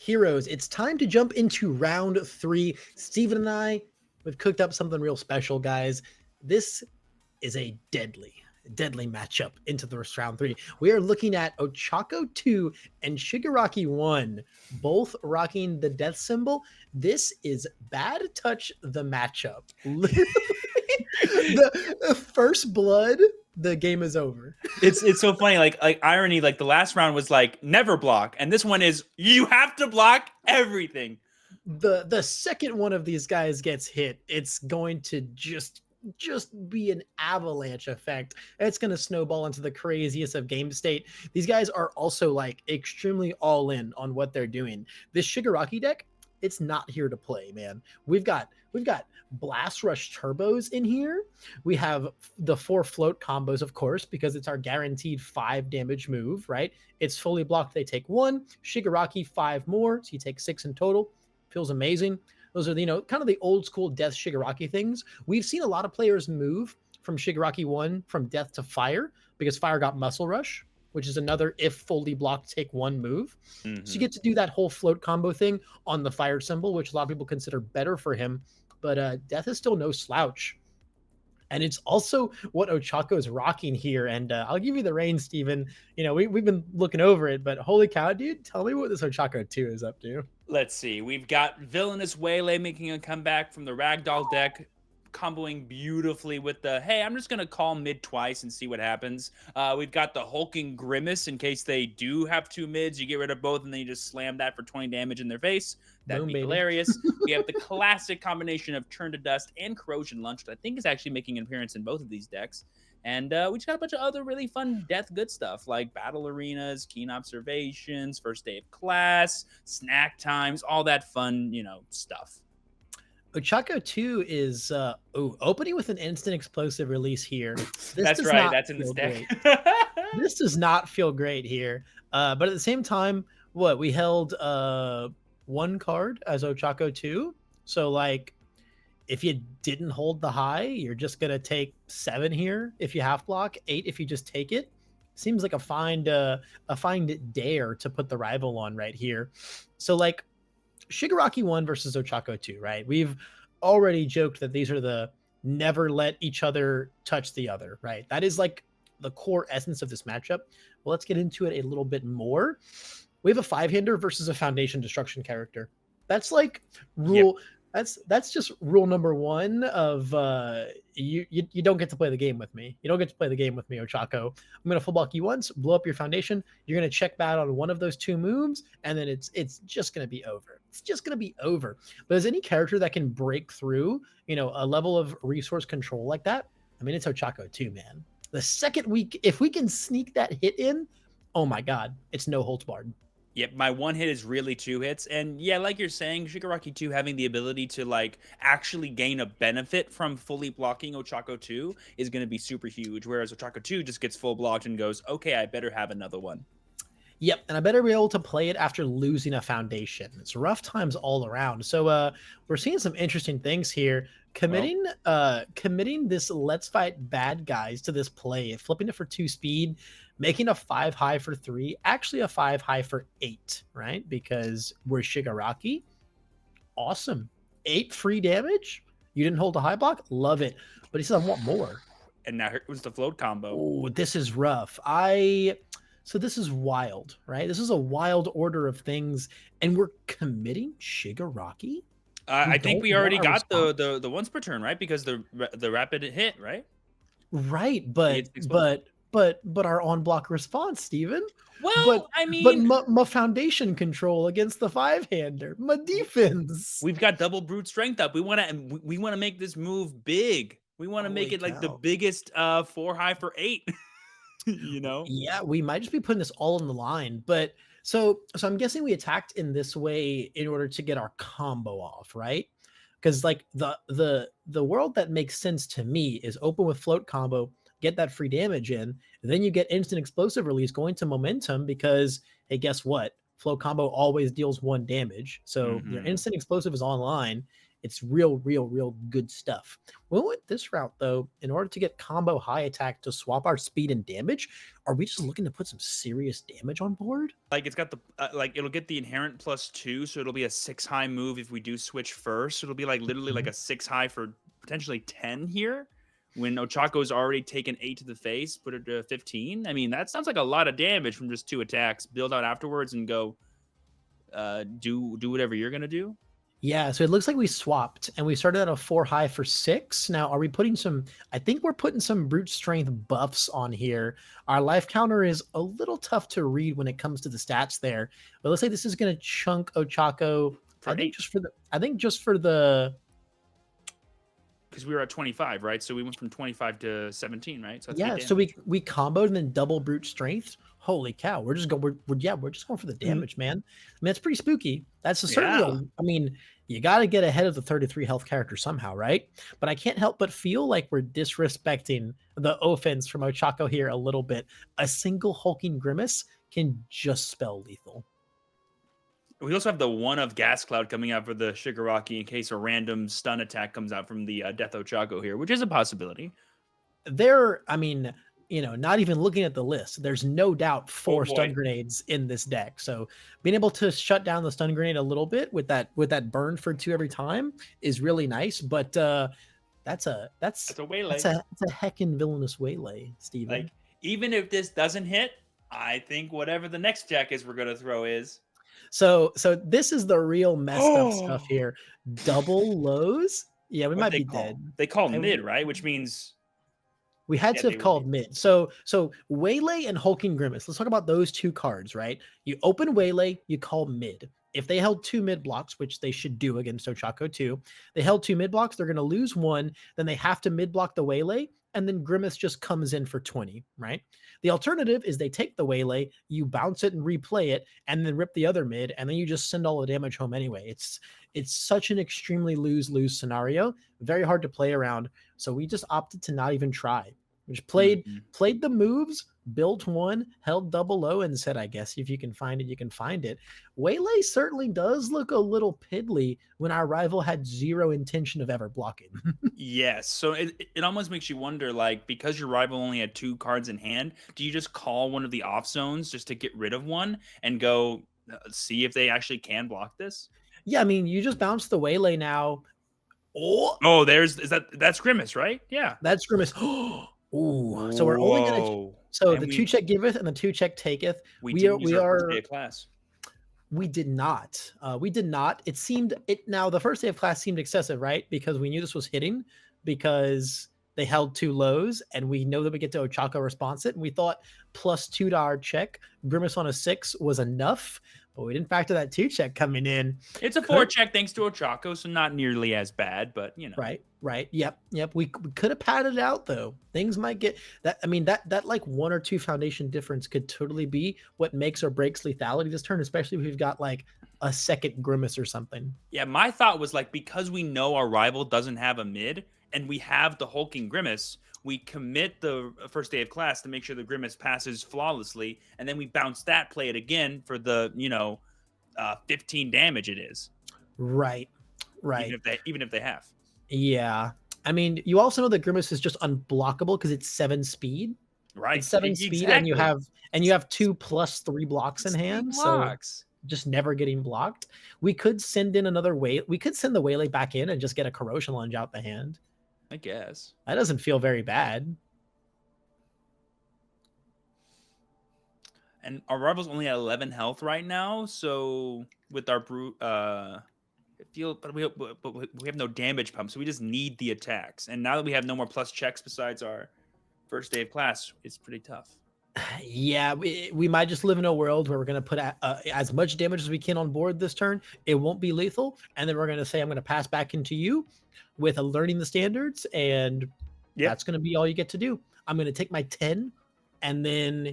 Heroes, it's time to jump into round 3. Steven and I, we've cooked up something real special, guys. This is a deadly matchup into the round 3. We are looking at Ochaco 2 and Shigaraki 1, both rocking the death symbol. This is Bad Touch the matchup. Literally, the first blood, the game is over. It's so funny, like irony, like the last round was like never block, and this one is you have to block everything. The second one of these guys gets hit, it's going to just be an avalanche effect. It's going to snowball into the craziest of game state. These guys are also like extremely all in on what they're doing. This Shigaraki deck, it's not here to play, man. We've got Blast Rush Turbos in here. We have the 4 float combos, of course, because it's our guaranteed 5 damage move, right? It's fully blocked. They take 1. Shigaraki 5 more, so you take 6 in total. Feels amazing. Those are the, kind of the old school death Shigaraki things. We've seen a lot of players move from Shigaraki 1 from death to fire because fire got muscle rush, which is another if fully blocked take 1 move. Mm-hmm. So you get to do that whole float combo thing on the fire symbol, which a lot of people consider better for him. But death is still no slouch. And it's also what Ochaco is rocking here. And I'll give you the reins, Steven. We've been looking over it, but holy cow, dude, tell me what this Ochaco 2 is up to. Let's see. We've got Villainous Waylay making a comeback from the Ragdoll deck, comboing beautifully with the, hey, I'm just going to call mid twice and see what happens. We've got the Hulking Grimace in case they do have 2 mids. You get rid of both and then you just slam that for 20 damage in their face. That'd be hilarious. We have the classic combination of Turn to Dust and Corrosion Lunch, that I think is actually making an appearance in both of these decks. And we just got a bunch of other really fun death good stuff like Battle Arenas, Keen Observations, First Day of Class, Snack Times, all that fun, stuff. Ochaco 2 is opening with an instant explosive release here. That's right. That's in this deck. This does not feel great here. But at the same time, we held 1 card as Ochaco 2. So like, if you didn't hold the high, you're just going to take 7 here if you half block, 8 if you just take it. Seems like a fine dare to put the rival on right here. So like Shigaraki 1 versus Ochaco 2, right? We've already joked that these are the never let each other touch the other, right? That is like the core essence of this matchup. Well, let's get into it a little bit more. We have a 5-hander versus a Foundation Destruction character. That's like rule... Yep. That's just rule number 1 of you don't get to play the game with me. You don't get to play the game with me, Ochaco. I'm going to full block you once, blow up your foundation. You're going to check bad on one of those 2 moves, and then it's just going to be over. It's just going to be over. But as any character that can break through, a level of resource control like that, I mean, it's Ochaco too, man. The second week, if we can sneak that hit in, oh my God, it's no holds barred. Yep, my 1 hit is really 2 hits. And yeah, like you're saying, Shigaraki 2 having the ability to like actually gain a benefit from fully blocking Ochaco 2 is going to be super huge. Whereas Ochaco 2 just gets full blocked and goes, okay, I better have another one. Yep, and I better be able to play it after losing a foundation. It's rough times all around. So we're seeing some interesting things here. Committing this let's fight bad guys to this play, flipping it for 2 speed, making a 5 high for 3, actually a 5 high for 8, right? Because we're Shigaraki. Awesome. 8 free damage. You didn't hold a high block? Love it. But he says, I want more. And now here was the float combo. Oh, this is rough. So this is wild, right? This is a wild order of things. And we're committing Shigaraki? I think we already got the once per turn, right? Because the rapid hit, right? Right, but our on block response, Steven. Well, but my foundation control against the 5-hander, my defense. We've got double brute strength up. We want to make this move big. We want to make it like the biggest 4 high for 8. Yeah, we might just be putting this all on the line, but. So I'm guessing we attacked in this way in order to get our combo off, right? Because like the world that makes sense to me is open with float combo, get that free damage in, and then you get instant explosive release going to momentum because, hey, guess what? Float combo always deals 1 damage. So your instant explosive is online, It's real, real good stuff. We went this route though, in order to get combo high attack to swap our speed and damage. Are we just looking to put some serious damage on board? Like, it's got the like, it'll get the inherent +2, so it'll be a 6 high move if we do switch first. It'll be like literally like a 6 high for potentially 10 here. When Ochaco's already taken 8 to the face, put it to 15. I mean, that sounds like a lot of damage from just 2 attacks. Build out afterwards and go do whatever you're gonna do. Yeah, so it looks like we swapped and we started at a 4 high for 6. Now, are we putting some, I think we're putting some brute strength buffs on here. Our life counter is a little tough to read when it comes to the stats there. But let's say this is going to chunk Ochaco, For I think 8. just for the Because we were at 25, right? So we went from 25 to 17, right? So that's yeah, so we comboed and then double brute strength. Holy cow, we're just going we're just going for the damage, man. I mean, it's pretty spooky. That's certainly I mean, you got to get ahead of the 33 health character somehow, right? But I can't help but feel like we're disrespecting the offense from Ochaco here a little bit. A single hulking grimace can just spell lethal. We also have the 1 of Gas Cloud coming out for the Shigaraki in case a random stun attack comes out from the Death Ochaco here, which is a possibility. I mean, not even looking at the list, there's no doubt 4 stun grenades in this deck. So being able to shut down the stun grenade a little bit with that burn for 2 every time is really nice. But that's a waylay. That's a heckin' villainous waylay, Steven. Like, even if this doesn't hit, I think whatever the next jackets we're gonna throw is. So this is the real messed up stuff here. Double lows. Yeah, we might be dead. They call mid, right? Which means we had to have called mid. So Waylay and Hulking Grimace. Let's talk about those 2 cards, right? You open Waylay, you call mid. If they held 2 mid blocks, which they should do against Ochaco 2, they held 2 mid blocks, they're going to lose 1, then they have to mid block the Waylay, and then Grimace just comes in for 20, right? The alternative is they take the Waylay, you bounce it and replay it, and then rip the other mid, and then you just send all the damage home anyway. It's such an extremely lose-lose scenario, very hard to play around, so we just opted to not even try. We just played the moves, built 1, held double low, and said, I guess if you can find it, you can find it. Waylay certainly does look a little piddly when our rival had 0 intention of ever blocking. Yes. So it almost makes you wonder, like, because your rival only had 2 cards in hand, do you just call one of the off zones just to get rid of one and go see if they actually can block this? Yeah, I mean, you just bounce the Waylay now. Oh, that's Grimace, right? Yeah. That's Grimace. Ooh, so we're only gonna. So and the 2 check giveth and the 2 check taketh. We are day of class. We did not. We did not. It seemed now the first day of class seemed excessive, right? Because we knew this was hitting because they held 2 lows, and we know that we get to Ochaco response it, and we thought +2 to our check, Grimace on a 6 was enough. But we didn't factor that 2 check coming in. It's a 4 check thanks to Ochaco, so not nearly as bad, but Right. Yep. We could have padded it out though. Things might get that. I mean, that like 1 or 2 foundation difference could totally be what makes or breaks lethality this turn, especially if we've got like a second Grimace or something. Yeah, my thought was like, because we know our rival doesn't have a mid and we have the hulking Grimace, we commit the first day of class to make sure the Grimace passes flawlessly, and then we bounce that, play it again for the 15 damage it is. Right. Even if they have. Yeah. I mean, you also know that Grimace is just unblockable because it's 7 speed. Right. It's 7 speed, and you have 2 + 3 blocks in hand. Blocks. So just never getting blocked. We could send in another way. We could send the Waylay back in and just get a corrosion lunge out the hand. I guess. That doesn't feel very bad. And our rival's only at 11 health right now, so with our brute, but we have no damage pump, so we just need the attacks. And now that we have no more plus checks besides our first day of class, it's pretty tough. Yeah, we might just live in a world where we're going to put as much damage as we can on board this turn. It won't be lethal, and then we're going to say, I'm going to pass back into you with learning the standards, and that's going to be all you get to do. I'm going to take my 10, and then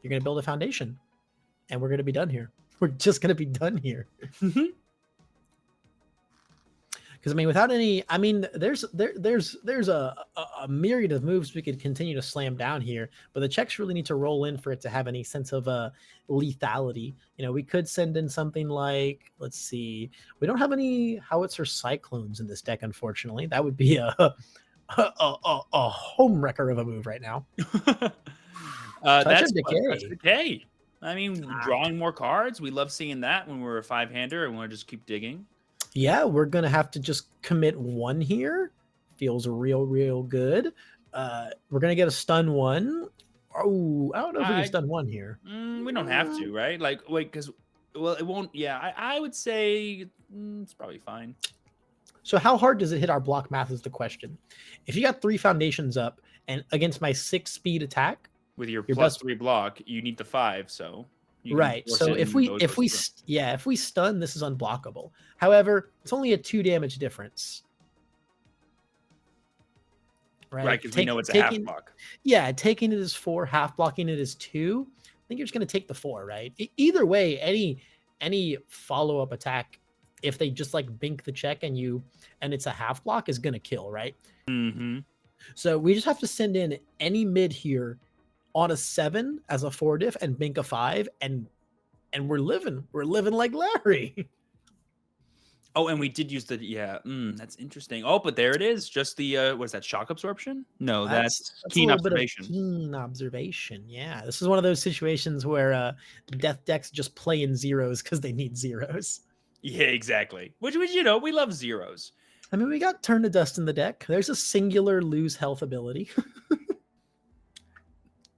you're going to build a foundation, and we're going to be done here. We're just going to be done here. Because I mean, without any, I mean, there's a myriad of moves we could continue to slam down here, but the checks really need to roll in for it to have any sense of lethality. You know, we could send in something like, let's see, we don't have any howitzer cyclones in this deck, unfortunately. That would be a home wrecker of a move right now. Touch of Decay. Touch of Decay. I mean, drawing more cards. We love seeing that when we're a 5-hander and we want to just keep digging. Yeah, we're gonna have to just commit 1 here. Feels real good. We're gonna get a stun 1. Oh, I don't know if we can stun 1 here. We don't have to, right? Like, wait, because well, it won't. Yeah, I would say it's probably fine. So how hard does it hit our block math is the question. If you got 3 foundations up and against my 6 speed attack with your +3 block, you need the 5. So right. So if we stun, this is unblockable. However, it's only a 2 damage difference. Right, because we know it's a half block. Yeah, taking it as 4, half blocking it as 2. I think you're just going to take the 4, right? Either way, any follow-up attack, if they just like bink the check and it's a half block, is going to kill, right? Mm-hmm. So we just have to send in any mid here on a 7 as a 4 diff and bink a 5, and we're living like Larry. Oh, and we did use the that's interesting. Oh, but there it is. Just the what's that, shock absorption? No, that's keen observation. Keen observation. Yeah, this is one of those situations where death decks just play in zeros because they need zeros. Yeah, exactly. Which you know, we love zeros. I mean, we got Turn to Dust in the deck. There's a singular lose health ability.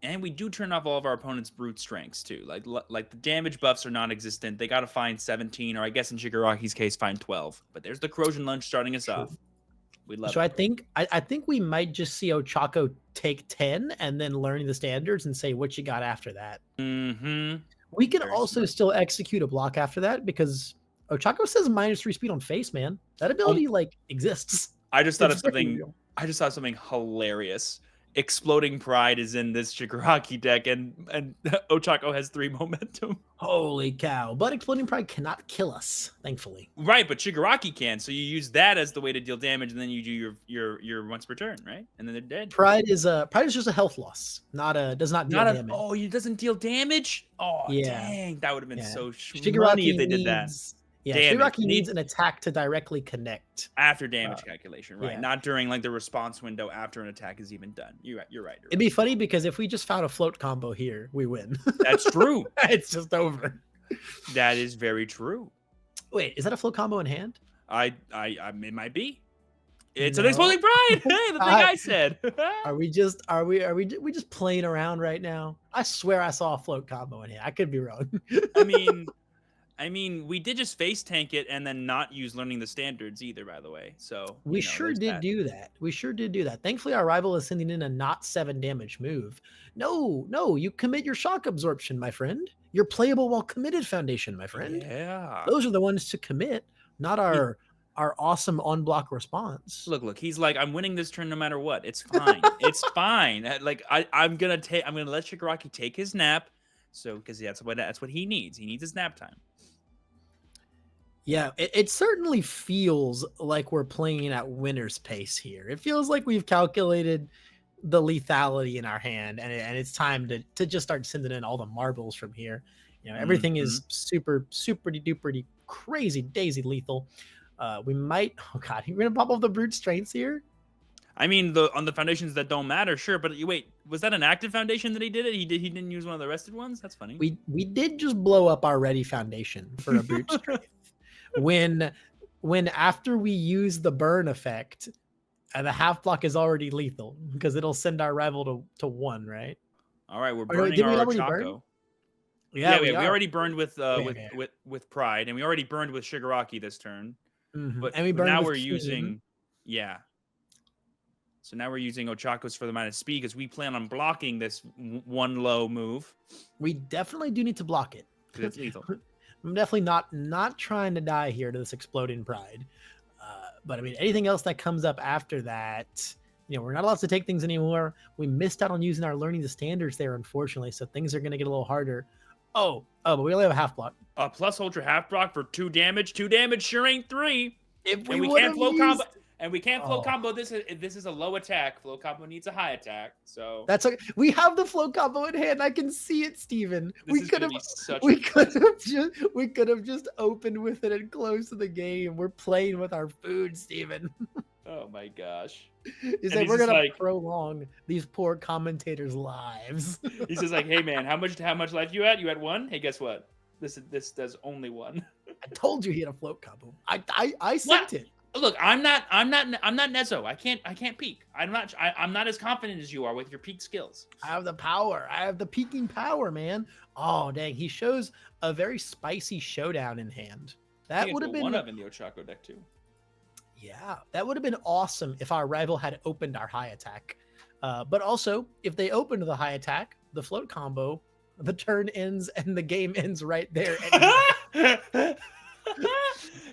And we do turn off all of our opponent's brute strengths too. Like the damage buffs are non-existent. They got to find 17, or I guess in Shigaraki's case, find 12. But there's the corrosion lunge starting us off. We love. So I think we might just see Ochaco take 10 and then learn the standards and say what you got after that. Mm-hmm. We can also still execute a block after that because Ochaco says -3 speed on face, man. That ability exists. I just thought of something. I just thought something hilarious. Exploding Pride is in this Shigaraki deck, and Ochaco has 3 momentum. Holy cow! But Exploding Pride cannot kill us, thankfully. Right, but Shigaraki can. So you use that as the way to deal damage, and then you do your once per turn, right? And then they're dead. Pride is just a health loss, does not deal damage. Oh, it doesn't deal damage. Oh, yeah. Dang, that would have been so Shigaraki if they did that. Yeah, Shigaraki needs an attack to directly connect after damage calculation, right? Yeah. Not during like the response window after an attack is even done. You're right. It'd be funny because if we just found a float combo here, we win. That's true. It's just over. That is very true. Wait, is that a float combo in hand? It might be. It's an Exploding Pride. Hey, the thing I said. Are we just playing around right now? I swear I saw a float combo in here. I could be wrong. I mean, we did just face tank it and then not use learning the standards either, by the way. So we sure did do that. We sure did do that. Thankfully, our rival is sending in a not 7 damage move. No, you commit your shock absorption, my friend. You're playable while committed foundation, my friend. Yeah. Those are the ones to commit, not our awesome on block response. Look, he's like, I'm winning this turn no matter what. It's fine. It's fine. Like I'm gonna let Shigaraki take his nap. So because that's what he needs. He needs his nap time. Yeah, it certainly feels like we're playing at winner's pace here. It feels like we've calculated the lethality in our hand, and it's time to just start sending in all the marbles from here. You know, everything is super duper crazy daisy lethal. We might, we're gonna pop off the brute strengths here. I mean, on the foundations that don't matter, sure, but wait, was that an active foundation that he did it? He didn't use one of the rested ones? That's funny. We did just blow up our ready foundation for a brute strength. When after we use the burn effect, the half block is already lethal because it'll send our rival to 1, right? All right, we're burning our Ochaco. Yeah, we already burned with Pride, and we already burned with Shigaraki this turn. Mm-hmm. But and we burned now with we're using So now we're using Ochacos for the -speed because we plan on blocking this 1 low move. We definitely do need to block it because it's lethal. I'm definitely not trying to die here to this Exploding Pride. But I mean, anything else that comes up after that, we're not allowed to take things anymore. We missed out on using our learning the standards there, unfortunately. So things are going to get a little harder. But we only have a half block. A plus ultra half block for 2 damage. 2 damage sure ain't 3. If we And we would can't have flow used, combo. And we can't flow oh, combo. This is a low attack. Flow combo needs a high attack. So that's okay. We have the flow combo in hand. I can see it, Steven. this is gonna be such a We could have just opened with it and closed the game. We're playing with our food, Steven. oh my gosh. Is And that he's we're just gonna like prolong these poor commentators' lives. he says like, hey man, how much life you at? You at 1? Hey, guess what? This does only 1. I told you he had a float combo. I sent What? it. Look, I'm not Nezo. I can't peek. I'm not as confident as you are with your peak skills. I have the power. I have the peaking power, man. Oh dang, he shows a very spicy showdown in hand. That would have been one of in the Ochaco deck too. Yeah, that would have been awesome if our rival had opened our high attack. But also, if they opened the high attack, the float combo, the turn ends and the game ends right there.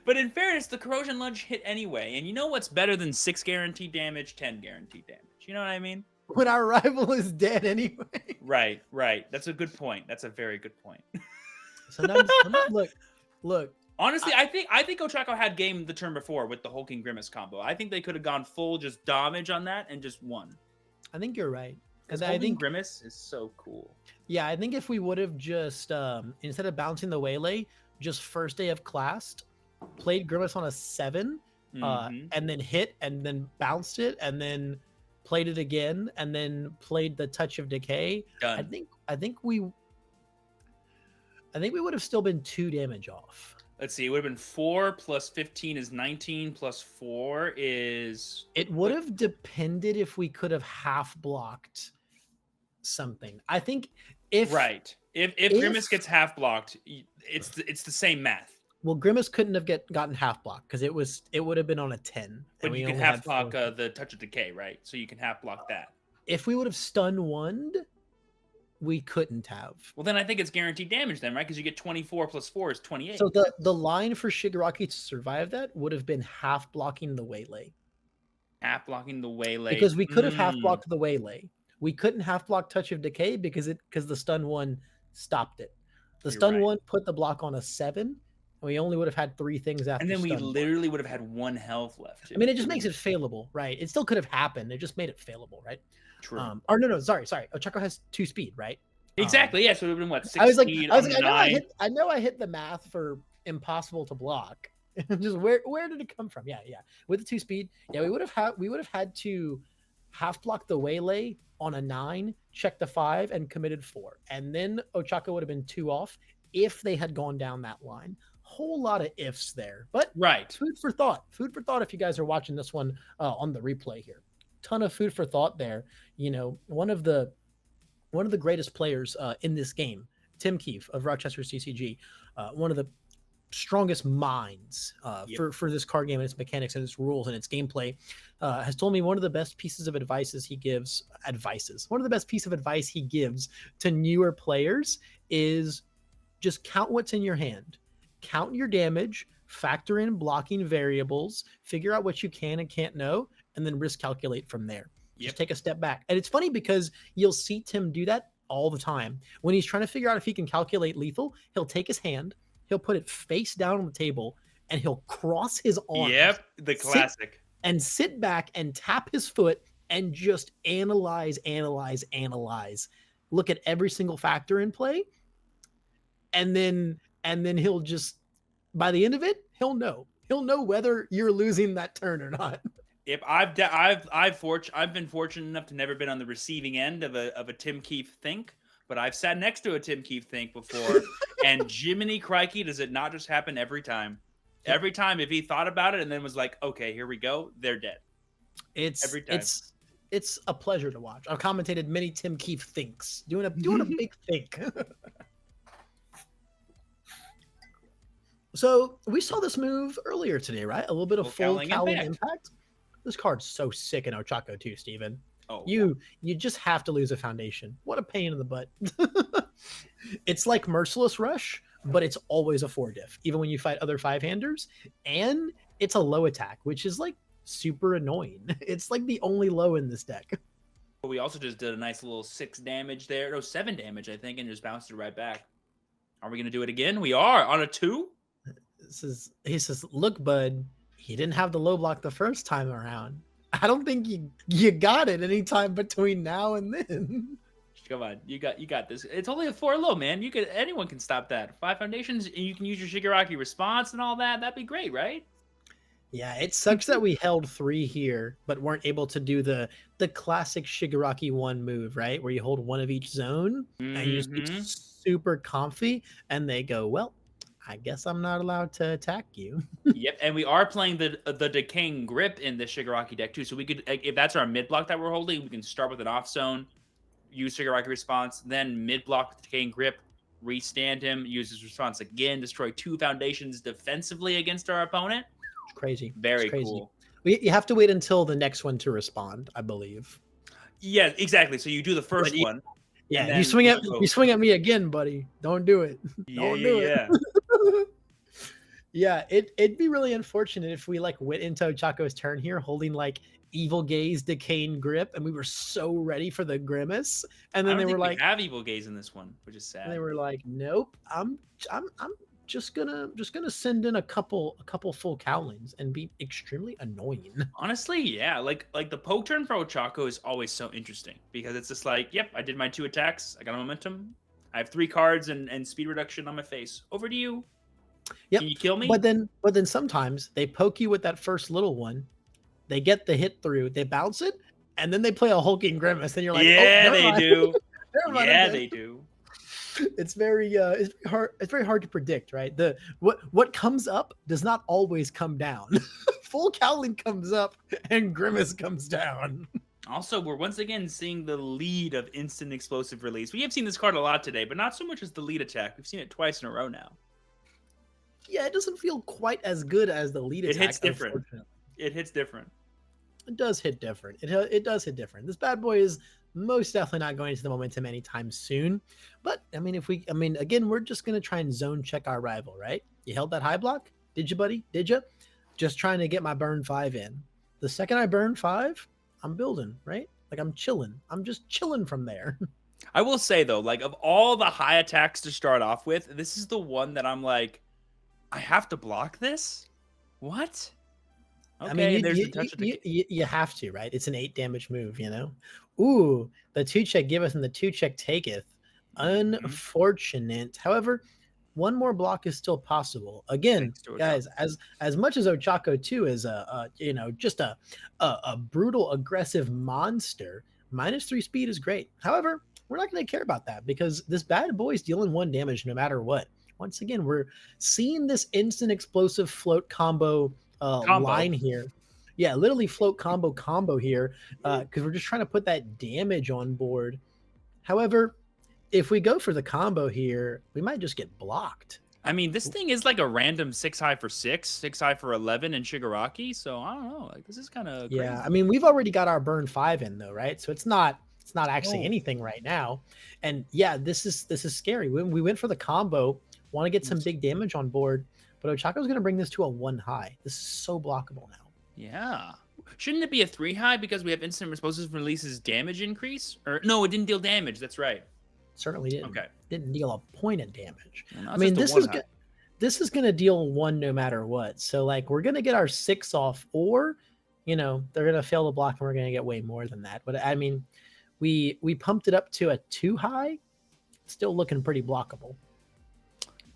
But in fairness, the corrosion lunge hit anyway. And you know what's better than 6 guaranteed damage, 10 guaranteed damage? You know what I mean? When our rival is dead anyway. Right. That's a good point. That's a very good point. Sometimes look. Honestly, I think Ochaco had game the turn before with the Hulking Grimace combo. I think they could have gone full just damage on that and just won. I think you're right. Because I think Grimace is so cool. Yeah, I think if we would have just instead of bouncing the waylay, just first day of class, played Grimace on a 7, and then hit and then bounced it and then played it again and then played the Touch of Decay. Done. I think we would have still been 2 damage off. Let's see. It would have been 4 plus 15 is 19 plus 4 is. It would have depended if we could have half blocked something. I think if Grimace gets half blocked, it's the same math. Well, Grimace couldn't have gotten half block because it would have been on a 10. But you can half block the Touch of Decay, right? So you can half block that. If we would have stun one, we couldn't have. Well, then I think it's guaranteed damage then, right? Because you get 24 plus 4 is 28. So the line for Shigaraki to survive that would have been half blocking the waylay. Half blocking the waylay. Because we could have half blocked the waylay. We couldn't half block Touch of Decay because the stun one stopped it. The stun one put the block on a 7. We only would have had 3 things after. And then we literally would have had 1 health left. Too. I mean, it just makes it failable, right? It still could have happened. It just made it failable, right? True. Or no, sorry. Ochaco has 2 speed, right? Exactly. Yeah. So it would have been what? 6 I was like, speed I know I hit the math for impossible to block. Just where did it come from? Yeah. With the 2 speed, yeah, we would have had to half block the waylay on a 9, check the 5, and committed 4, and then Ochaco would have been 2 off if they had gone down that line. Whole lot of ifs there, but food for thought if you guys are watching this one on the replay here. Ton of food for thought there. You know, one of the greatest players in this game, Tim Keefe of Rochester CCG, one of the strongest minds for this card game and its mechanics and its rules and its gameplay, has told me one of the best pieces of advice he gives to newer players is just count what's in your hand. Count your damage, factor in blocking variables, figure out what you can and can't know, and then risk calculate from there. Just take a step back. And it's funny because you'll see Tim do that all the time. When he's trying to figure out if he can calculate lethal, he'll take his hand, he'll put it face down on the table, and he'll cross his arms. Yep, the classic. Sit back and tap his foot and just analyze. Look at every single factor in play. And then he'll just, by the end of it, he'll know whether you're losing that turn or not. If I've been fortunate enough to never been on the receiving end of a Tim Keefe think, but I've sat next to a Tim Keefe think before, and Jiminy Crikey, does it not just happen every time? Every time, if he thought about it and then was like, okay, here we go, they're dead. Every time. It's a pleasure to watch. I've commentated many Tim Keefe thinks, doing a big think. So we saw this move earlier today, right? A little bit of full Cowling impact. This card's so sick in Ochaco too, Steven. Oh, you just have to lose a foundation. What a pain in the butt. It's like Merciless Rush, but it's always a 4 diff, even when you fight other 5-handers. And it's a low attack, which is like super annoying. It's like the only low in this deck. We also just did a nice little 6 damage there. No, 7 damage, I think, and just bounced it right back. Are we going to do it again? We are on a 2. He says, look, bud, he didn't have the low block the first time around. I don't think you got it anytime between now and then. Come on, you got this. It's only a 4 low, man. Anyone can stop that. 5 foundations, and you can use your Shigaraki response and all that. That'd be great, right? Yeah, it sucks that we held 3 here, but weren't able to do the classic Shigaraki 1 move, right? Where you hold 1 of each zone and you just get super comfy, and they go, well, I guess I'm not allowed to attack you. Yep, and we are playing the decaying grip in the Shigaraki deck too. So we could, if that's our mid block that we're holding, we can start with an off zone, use Shigaraki response, then mid block with decaying grip, restand him, use his response again, destroy 2 foundations defensively against our opponent. It's crazy. Very it's crazy. Cool. You have to wait until the next one to respond, I believe. Yeah, exactly. So you do the first one. Yeah, you swing at me again, buddy. Don't do it. Don't do it. Yeah, it'd be really unfortunate if we like went into Ochaco's turn here holding like Evil Gaze, Decaying Grip, and we were so ready for the Grimace, and then they were like, we have Evil Gaze in this one, which is sad. And they were like, nope, I'm just gonna send in a couple full Cowlings and be extremely annoying. Honestly, yeah, like the poke turn for Ochaco is always so interesting because it's just like, yep, I did my 2 attacks, I got a momentum, I have 3 cards and speed reduction on my face. Over to you. Yep. Can you kill me? But then sometimes they poke you with that first little one, they get the hit through, they bounce it, and then they play a hulking grimace, and you're like, yeah, they do. Yeah, they do. It's very hard. It's very hard to predict, right? What comes up does not always come down. Full Cowling comes up and Grimace comes down. Also, we're once again seeing the lead of instant explosive release. We have seen this card a lot today, but not so much as the lead attack. We've seen it twice in a row now. Yeah, it doesn't feel quite as good as the lead attack. It hits different. It hits different. It does hit different. It does hit different. This bad boy is most definitely not going to the momentum anytime soon. But I mean, again, we're just gonna try and zone check our rival, right? You held that high block, did you, buddy? Did you? Just trying to get my burn 5 in. The second I burn 5, I'm building, right? Like I'm chilling. I'm just chilling from there. I will say though, like of all the high attacks to start off with, this is the one that I'm like, I have to block this? What? Okay, I mean, you have to, right? It's an 8 damage move, you know? Ooh, the 2-check giveth and the 2-check taketh. Unfortunate. However, one more block is still possible. Again, guys, as much as Ochaco 2 is just a brutal, aggressive monster, -3 speed is great. However, we're not going to care about that because this bad boy is dealing 1 damage no matter what. Once again, we're seeing this instant explosive float combo line here. Yeah, literally float combo here because we're just trying to put that damage on board. However, if we go for the combo here, we might just get blocked. I mean, this thing is like a random 6 high for 6, 6 high for 11 in Shigaraki. So I don't know. Like this is kind of crazy. Yeah. I mean, we've already got our burn 5 in though, right? So it's not actually anything right now. And yeah, this is scary. When we went for the combo, want to get some big damage on board, but Ochaco's going to bring this to a 1 high. This is so blockable now. Yeah. Shouldn't it be a 3 high because we have instant explosive releases damage increase? Or no, it didn't deal damage. That's right. Certainly didn't. Okay. Didn't deal a point of damage. No, I mean, this is going to deal 1 no matter what. So like we're going to get our 6 off, or they're going to fail the block and we're going to get way more than that. But I mean, we pumped it up to a 2 high. Still looking pretty blockable.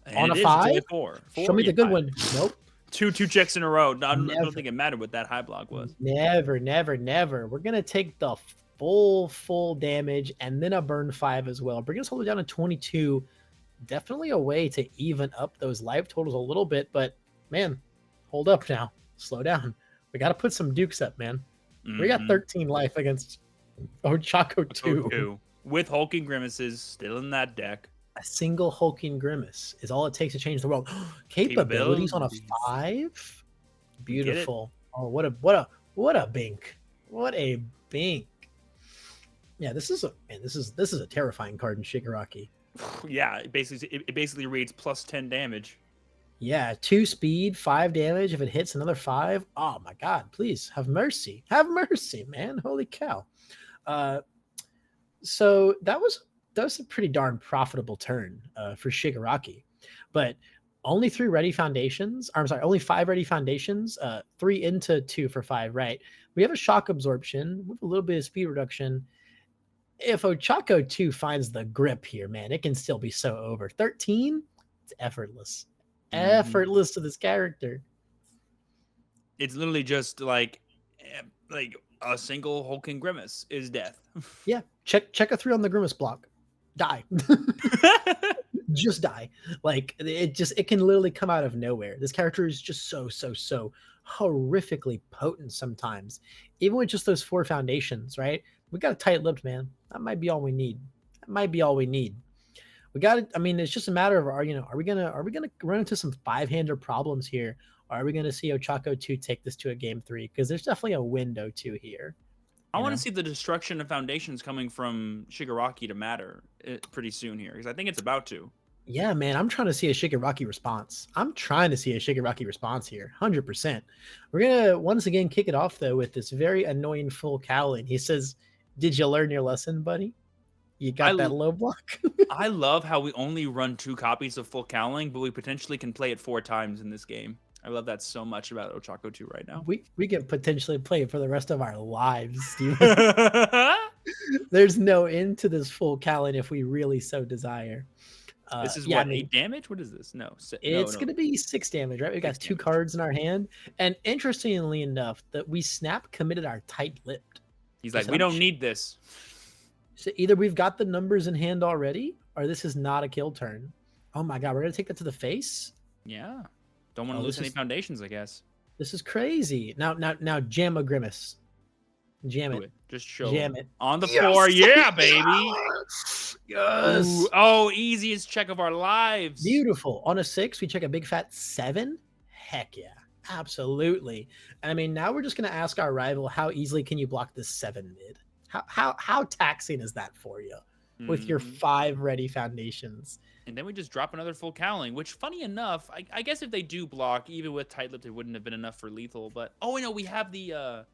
And on a 5, four show me the good one. Nope. 2 checks in a row. I don't think it mattered what that high block was. Never. We're gonna take the full damage and then a burn 5 as well. Bring us all the way down to 22. Definitely a way to even up those life totals a little bit, but man, hold up now. Slow down. We got to put some dukes up, man. We got 13 life against Ochaco 2. With hulking grimaces still in that deck. A single hulking grimace is all it takes to change the world. Capabilities on a 5. Beautiful. Oh, what a bink. What a bink. Yeah, this is a terrifying card in Shigaraki. Yeah, it basically reads plus 10 damage. Yeah, 2 speed, 5 damage. If it hits another 5, oh my god, please have mercy. Have mercy, man. Holy cow. So that was a pretty darn profitable turn for Shigaraki. But only 3 ready foundations. Or I'm sorry, only 5 ready foundations. 3 into 2 for 5. Right. We have a shock absorption with a little bit of speed reduction. If Ochaco 2 finds the grip here, man, it can still be so over. 13, it's effortless. Effortless to this character. It's literally just like a single hulking grimace is death. Yeah, check a 3 on the grimace block. Die. Just die. Like it can literally come out of nowhere. This character is just so horrifically potent sometimes. Even with just those 4 foundations, right? We got a tight-lipped, man. That might be all we need. We got it. I mean, it's just a matter of are we gonna run into some 5-hander problems here? Or are we gonna see Ochaco 2 take this to a game 3? Because there's definitely a window 2 here. I want to see the destruction of foundations coming from Shigaraki to matter pretty soon here, because I think it's about to. Yeah, man, I'm trying to see a Shigaraki response. I'm trying to see a Shigaraki response here, 100%. We're going to once again kick it off, though, with this very annoying full cowling. He says, did you learn your lesson, buddy? You got that low block? I love how we only run 2 copies of full cowling, but we potentially can play it 4 times in this game. I love that so much about Ochaco 2 right now. We can potentially play it for the rest of our lives, Steven. There's no end to this full cowling if we really so desire. This is what, 8 damage? What is this? No, it's going to be 6 damage, right? We got 2 cards in our hand, and interestingly enough, that we snap committed our tight-lipped. He's like, we don't need this. So either we've got the numbers in hand already, or this is not a kill turn. Oh my god, we're going to take that to the face? Yeah, don't want to lose any foundations, I guess. This is crazy. Now, jam a grimace. Jam it. Just show Jam it on the floor. Yeah, baby. Yes. Ooh, oh, easiest check of our lives. Beautiful. On a 6, we check a big fat 7. Heck yeah, absolutely. And I mean, now we're just gonna ask our rival, how easily can you block this 7 mid? How taxing is that for you with your 5 ready foundations? And then we just drop another full cowling, which, funny enough, I guess if they do block, even with tight-lipped, it wouldn't have been enough for lethal. But oh, no, we have the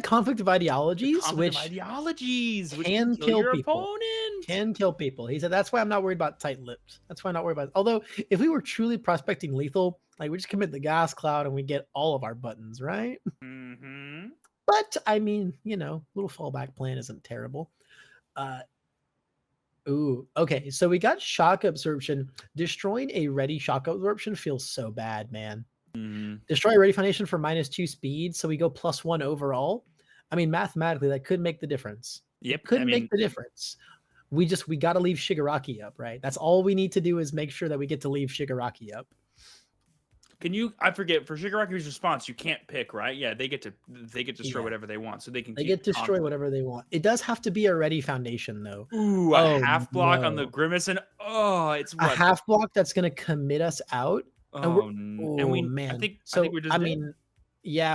conflict of ideologies, which can kill your people. Opponent. Can kill people. He said that's why I'm not worried about tight-lipped. That's why I'm not worried about it. Although if we were truly prospecting lethal, like we just commit the gas cloud and we get all of our buttons, right? But I mean, little fallback plan isn't terrible. Okay. So we got shock absorption. Destroying a ready shock absorption feels so bad, man. Destroy a ready foundation for -2 speed, so we go +1 overall. I mean, mathematically, that could make the difference. Yep, could make the difference. We got to leave Shigaraki up, right? That's all we need to do is make sure that we get to leave Shigaraki up. I forget, for Shigaraki's response, you can't pick, right? Yeah, they get to destroy whatever they want, so they get to destroy whatever they want. It does have to be a ready foundation, though. Ooh, a half block on the grimace, and it's a half block that's going to commit us out. Man. I think we're just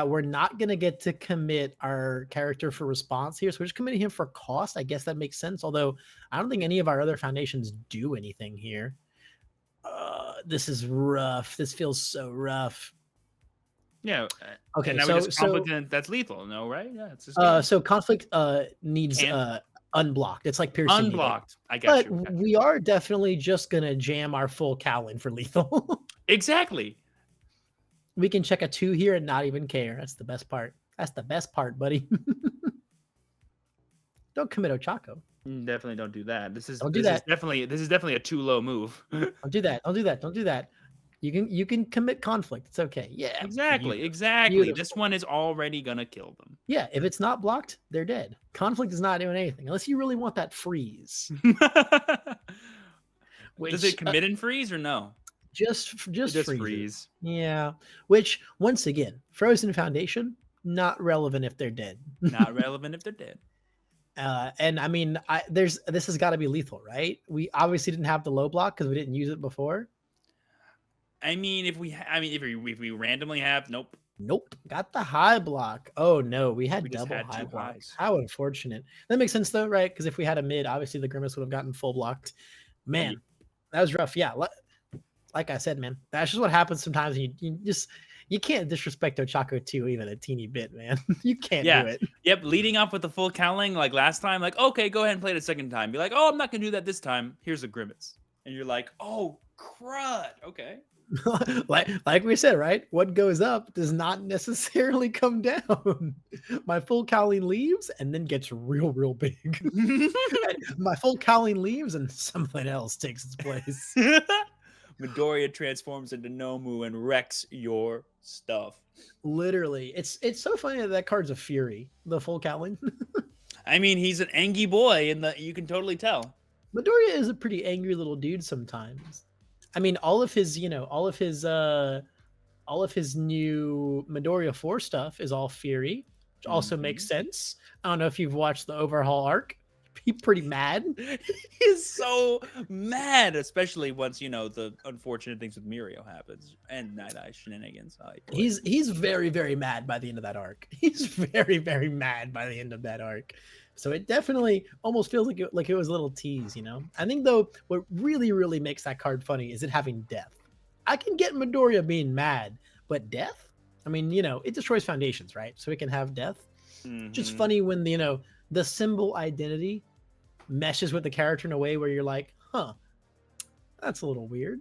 we're not going to get to commit our character for response here. So we're just committing him for cost. I guess that makes sense. Although I don't think any of our other foundations do anything here. This is rough. This feels so rough. Yeah. Okay. And now we just conflict that's lethal. No, right? Yeah. It's just so conflict needs unblocked. It's like piercing. Unblocked. I got you. But we are definitely just gonna jam our full cowling for lethal. Exactly. We can check a 2 here and not even care. That's the best part. That's the best part, buddy. Don't commit Ochaco. Definitely don't do that. This is definitely a too low move. Don't do that. You can commit conflict. It's okay. Yeah. Exactly. Beautiful. This one is already gonna kill them. Yeah, if it's not blocked, they're dead. Conflict is not doing anything unless you really want that freeze. Does it commit and freeze or no? Just freeze. Yeah. Which, once again, frozen foundation, not relevant if they're dead. Not relevant if they're dead. And I mean, this has got to be lethal, right? We obviously didn't have the low block because we didn't use it before. I mean, if we randomly have, nope. Got the high block. Oh no, we had double high block. How unfortunate. That makes sense though, right? Because if we had a mid, obviously the grimace would have gotten full blocked. Man, that was rough. Yeah, like I said, man, that's just what happens sometimes. You can't disrespect Ochaco 2 even a teeny bit, man. You can't do it. Yep, leading off with the full cowling like last time, like, okay, go ahead and play it a second time. Be like, oh, I'm not going to do that this time. Here's a grimace. And you're like, oh, crud. Okay. like we said, right? What goes up does not necessarily come down. My full Colleen leaves and then gets real big. My full Colleen leaves and something else takes its place. Midoriya transforms into Nomu and wrecks your stuff. Literally, it's so funny that that card's a Fury, the full Colleen. I mean, he's an angry boy, and you can totally tell. Midoriya is a pretty angry little dude sometimes. I mean, all of his new Midoriya 4 stuff is all Fury, which also makes sense. I don't know if you've watched the overhaul arc. He's pretty mad. He's so mad, especially once the unfortunate things with Mirio happens and Night Eye shenanigans. He's very mad by the end of that arc. He's very mad by the end of that arc. So it definitely almost feels like it was a little tease, I think though what really makes that card funny is it having death. I can get Midoriya being mad, but death? I mean, it destroys foundations, right? So it can have death. Just funny when the symbol identity meshes with the character in a way where you're like, huh, that's a little weird.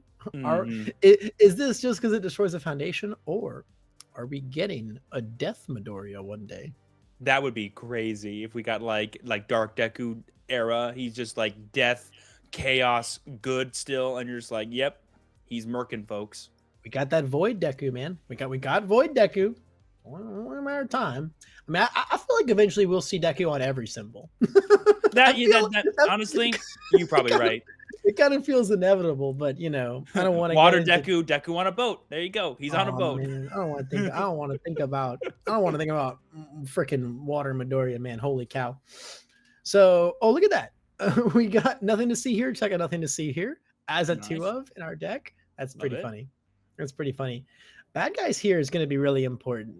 Is this just because it destroys the foundation, or are we getting a death Midoriya one day? That would be crazy if we got like Dark Deku era. He's just like death, chaos, good still, and you're just like, yep, he's murking folks. We got that Void Deku, man. We got Void Deku. Only a matter of time. I mean, I feel like eventually we'll see Deku on every symbol. Honestly, you're probably right. It kind of feels inevitable, but I don't want to. Water Deku on a boat. There you go. He's on a boat. Man, I don't want to think about freaking Water Midoriya, man. Holy cow! So, look at that. We got nothing to see here. Check out nothing to see here as a 2 of in our deck. That's pretty funny. That's pretty funny. Bad guys here is going to be really important.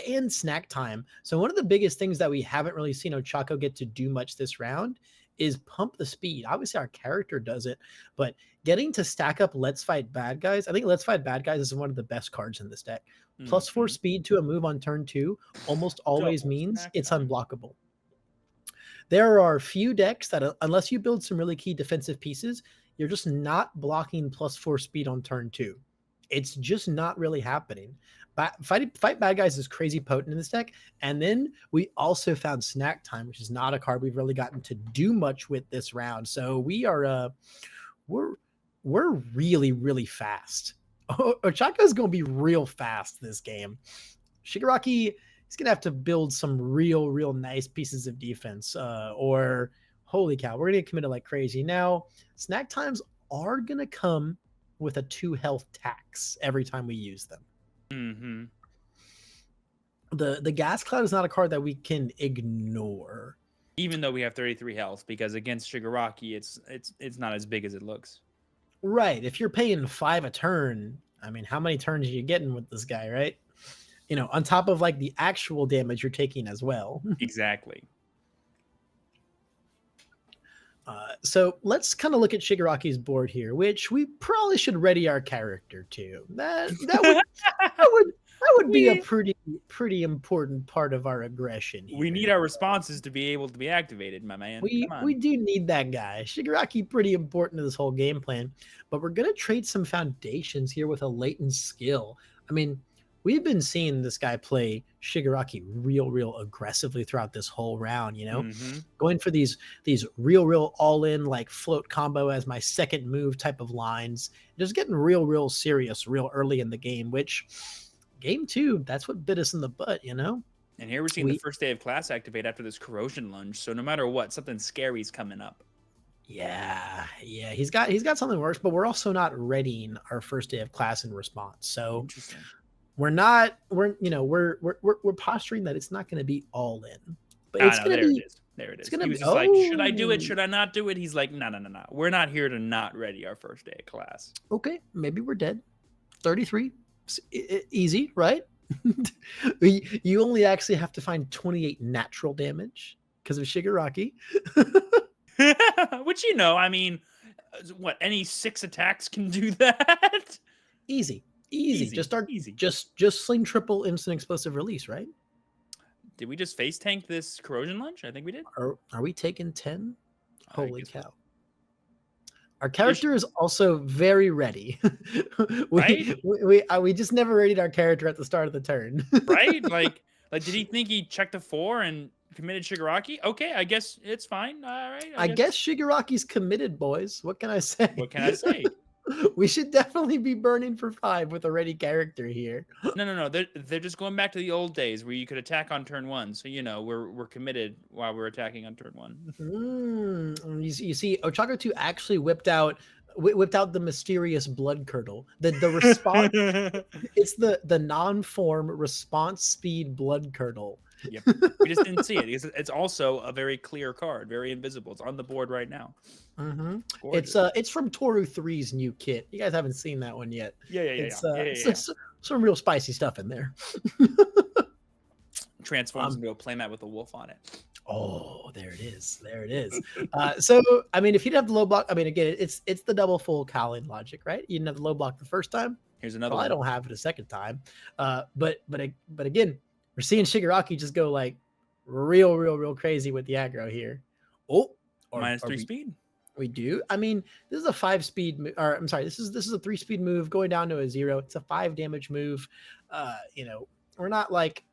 And snack time. So one of the biggest things that we haven't really seen Ochaco get to do much this round is pump the speed. Obviously our character does it, but getting to stack up Let's Fight Bad Guys. I think Let's Fight Bad Guys is one of the best cards in this deck. Plus 4 speed to a move on turn 2 almost always means it's unblockable. There are few decks that, unless you build some really key defensive pieces, you're just not blocking plus 4 speed on turn 2. It's just not really happening. Fight Bad Guys is crazy potent in this deck. And then we also found Snack Time, which is not a card we've really gotten to do much with this round. So we are we're really fast. Ochaco is going to be real fast this game. Shigaraki is going to have to build some real nice pieces of defense, or holy cow, we're going to get committed like crazy. Now, Snack Times are going to come with a 2 health tax every time we use them. The Gas Cloud is not a card that we can ignore, even though we have 33 health, because against Shigaraki it's not as big as it looks. Right. If you're paying 5 a turn, I mean, how many turns are you getting with this guy, right? On top of like the actual damage you're taking as well. Exactly. So let's kind of look at Shigaraki's board here, which we probably should ready our character to. That would be a pretty important part of our aggression here. We need our responses to be able to be activated, my man. We do need that guy. Shigaraki pretty important to this whole game plan, but we're gonna trade some foundations here with a latent skill. I mean, we've been seeing this guy play Shigaraki real aggressively throughout this whole round, going for these real all-in like float combo as my second move type of lines, just getting real serious real early in the game, which game 2, that's what bit us in the butt, And here we're seeing the first day of class activate after this corrosion lunge. So no matter what, something scary's coming up. Yeah. He's got something worse, but we're also not readying our first day of class in response. So we're posturing that it's not going to be all in, but it's going to be. There it is. He was just like, should I do it? Should I not do it? He's like, no. We're not here to not ready our first day of class. Okay, maybe we're dead. 33, easy, right? You only actually have to find 28 natural damage because of Shigaraki. Which I mean, what, any 6 attacks can do that? Easy. Just sling triple instant explosive release, right? Did we just face tank this corrosion lunge? I think we did. Are we taking 10? Holy cow. Our character is also very ready. Right? We just never rated our character at the start of the turn. Right? Like, did he think he checked a 4 and committed Shigaraki? Okay, I guess it's fine. All right, I I guess. guess Shigaraki's committed, boys. What can I say? What can I say? We should definitely be burning for 5 with a ready character here. No. They're just going back to the old days where you could attack on turn 1. So we're committed while we're attacking on turn 1. You see, Ochaco 2 actually whipped out the mysterious blood curdle. The response it's the non-form response speed blood curdle. Yep. We just didn't see it. It's also a very clear card, very invisible. It's on the board right now. It's from Toru 3's new kit. You guys haven't seen that one yet. Yeah. It's some real spicy stuff in there. Transforms into a playmat with a wolf on it. Oh, there it is. So, I mean, if you didn't have the low block, I mean, again, it's the double full Colin logic, right? You didn't have the low block the first time. Here's another well, one. I don't have it a second time. But again, we're seeing Shigaraki just go like real crazy with the aggro here. -3 speed. We do. I mean, this is a 5 speed, or I'm sorry, this is a 3 speed move going down to a 0. It's a 5 damage move. We're not like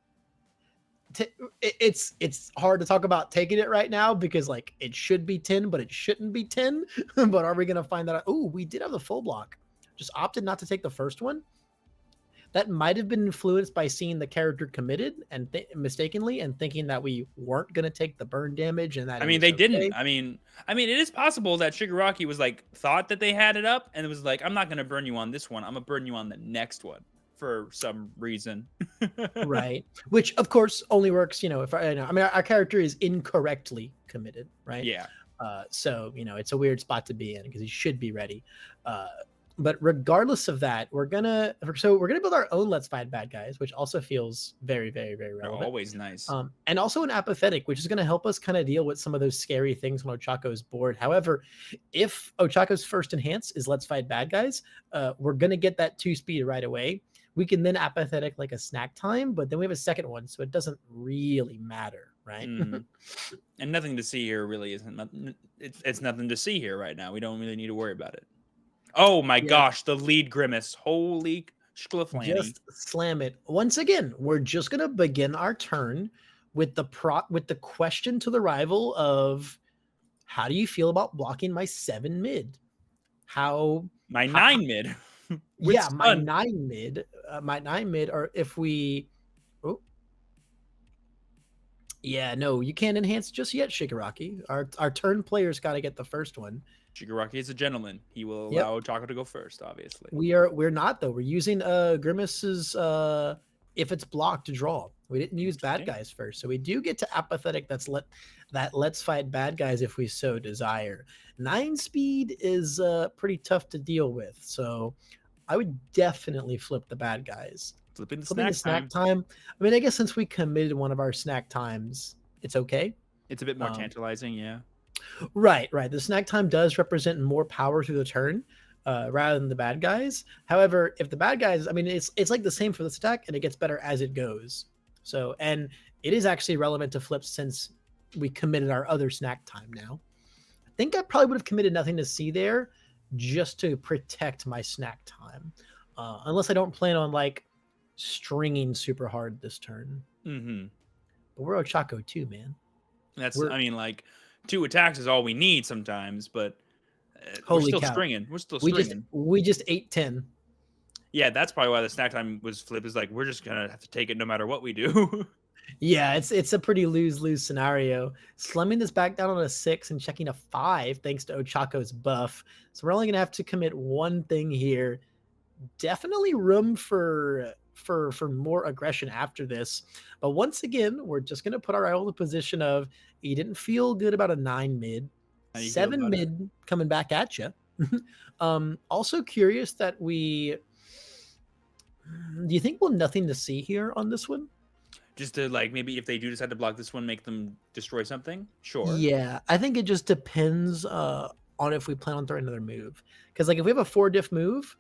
it's hard to talk about taking it right now because like it should be 10, but it shouldn't be 10. But are we gonna find that out? Oh, we did have the full block. Just opted not to take the first one. That might have been influenced by seeing the character committed and mistakenly and thinking that we weren't going to take the burn damage and that. I mean, they didn't. I mean, it is possible that Shigaraki was like thought that they had it up and it was like, I'm not going to burn you on this one. I'm gonna burn you on the next one for some reason. Right. Which of course only works, if I mean, our character is incorrectly committed, right? Yeah. So, it's a weird spot to be in because he should be ready. But regardless of that, we're gonna build our own Let's Fight Bad Guys, which also feels very relevant. They're always nice. And also an apathetic, which is going to help us kind of deal with some of those scary things on Ochaco's board. However, if Ochaco's first enhance is Let's Fight Bad Guys, we're going to get that 2 speed right away. We can then apathetic like a snack time, but then we have a second one, so it doesn't really matter, right? And nothing to see here really isn't. It's nothing to see here right now. We don't really need to worry about it. Oh my gosh, the lead grimace. Holy Shkliflanny. Just slam it. Once again, we're just going to begin our turn with the question to the rival of how do you feel about blocking my 7 mid? My 9 mid. Yeah, my 9 mid, or if we yeah, no, you can't enhance just yet, Shigaraki. Our turn player's got to get the first one. Shigaraki is a gentleman. He will allow Ochaco to go first, obviously. We're not though. We're using Grimace's if it's blocked to draw. We didn't use Bad Guys first. So we do get to apathetic let's fight Bad Guys if we so desire. 9 speed is pretty tough to deal with. So I would definitely flip the Bad Guys. Flipping the snack time. I mean, I guess since we committed one of our snack times, it's okay. It's a bit more tantalizing, yeah. Right. The snack time does represent more power through the turn rather than the Bad Guys. However, if the Bad Guys, I mean, it's like the same for this attack, and it gets better as it goes. So, and it is actually relevant to flip since we committed our other snack time now. I think I probably would have committed nothing to see there just to protect my snack time. Unless I don't plan on like stringing super hard this turn. But we're Ochaco too, man. I mean, like 2 attacks is all we need sometimes, but we're still stringing. We just ate 10. Yeah, that's probably why the snack time was flipped. Is like we're just gonna have to take it no matter what we do. Yeah, it's a pretty lose scenario. Slumming this back down on a 6 and checking a 5 thanks to Ochaco's buff. So we're only gonna have to commit one thing here. Definitely room for more aggression after this. But once again, we're just going to put our rival in the position of you didn't feel good about a 9 mid, 7 mid coming back at you. Also curious that do you think we'll nothing to see here on this one? Just to like maybe if they do decide to block this one, make them destroy something? Sure. Yeah, I think it just depends on if we plan on throwing another move. Because like if we have a 4 diff move,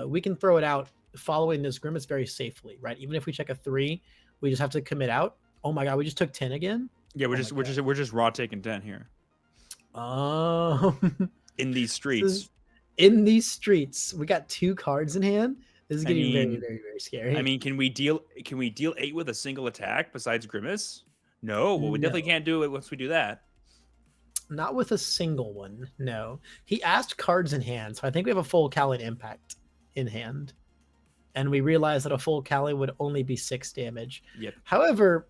we can throw it out following this grimace very safely, right? Even if we check a 3, we just have to commit out. Oh my god, we just took 10 again. Yeah, we're just raw taking 10 here. In these This streets. is in these streets. We got 2 cards in hand. This is I getting very, mean, very, very scary. I mean, can we deal 8 with a single attack besides Grimace? No, well, we definitely No, can't do it once we do that. not with a single one. No. He asked cards in hand, so I think we have a full Kalen Impact in hand. And we realized that a full Kali would only be 6 damage. Yep. However,